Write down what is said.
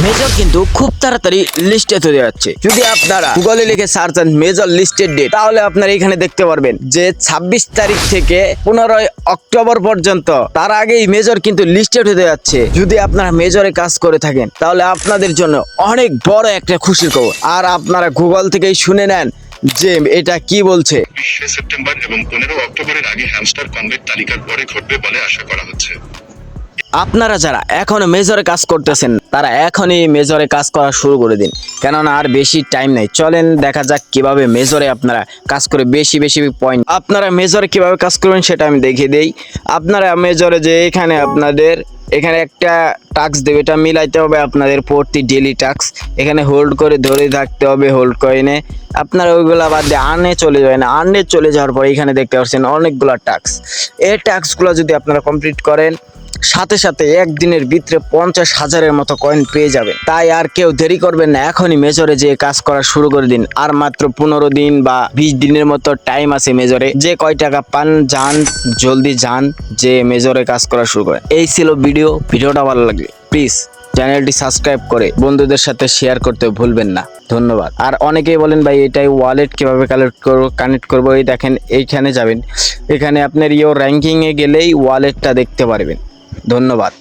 Major কিন্তু খুব তাড়াতাড়ি লিস্টেড হয়ে যাচ্ছে। যদি আপনারা গুগলে লিখে সার্চ দেন মেজর লিস্টেড ডেট, তাহলে আপনারা এখানে দেখতে পারবেন যে 26 তারিখ থেকে 15 অক্টোবর পর্যন্ত, তার আগেই মেজর কিন্তু লিস্টেড হতে যাচ্ছে। যদি আপনারা মেজরে কাজ করে থাকেন তাহলে আপনাদের জন্য অনেক বড় একটা খুশির খবর। আর আপনারা গুগল থেকেই শুনে নেন যে এটা কি বলছে। 20 সেপ্টেম্বর এবং 15 অক্টোবরের আগে হ্যামস্টার কনভেক্ট তালিকার পরে ঘটবে বলে আশা করা হচ্ছে। আপনারা যারা এখনো মেজরে কাজ করতেছেন তারা এখনই মেজরে কাজ করা শুরু করে দিন, কেননা আর বেশি টাইম নেই। চলেন দেখা যাক কিভাবে মেজরে আপনারা কাজ করে বেশি বেশি পয়েন্ট আপনারা মেজরে কিভাবে কাজ করবেন সেটা আমি দেখিয়ে দেই। আপনারা মেজরে যে এখানে আপনাদের এখানে একটা টাস্ক দেবে, এটা মিলাইতে হবে আপনাদের প্রতি ডেলি টাস্ক। এখানে হোল্ড করে ধরে থাকতে হবে, হোল্ড কয়েনে আপনারা ওইগুলা বাদ দিয়ে আর্নে চলে যাবেন। আর্নে চলে যাওয়ার পর এখানে দেখতে পাচ্ছেন অনেকগুলো টাস্ক। এই টাস্কগুলো যদি আপনারা কমপ্লিট করেন সাথে সাথে একদিনের ভিতরে 50,000-এর মতো কয়েন পেয়ে যাবে। তাই আর কেউ দেরি করবেন না, এখনই মেজরে যে কাজ করা শুরু করে দিন। আর মাত্র 15 দিন বা 20 দিনের মতো টাইম আছে মেজরে। যে কয় টাকা পান যান, জলদি যান, যে মেজরে কাজ করা শুরু করেন। এই ছিল ভিডিওটা ভালো লাগলে প্লিজ চ্যানেলটি সাবস্ক্রাইব করে বন্ধুদের সাথে শেয়ার করতে ভুলবেন না। ধন্যবাদ। আর অনেকেই বলেন ভাই এটাই ওয়ালেট কিভাবে কানেক্ট করবো, এই দেখেন এইখানে যাবেন, এখানে আপনার র্যাঙ্কিংয়ে গেলেই ওয়ালেটটা দেখতে পারবেন। ধন্যবাদ।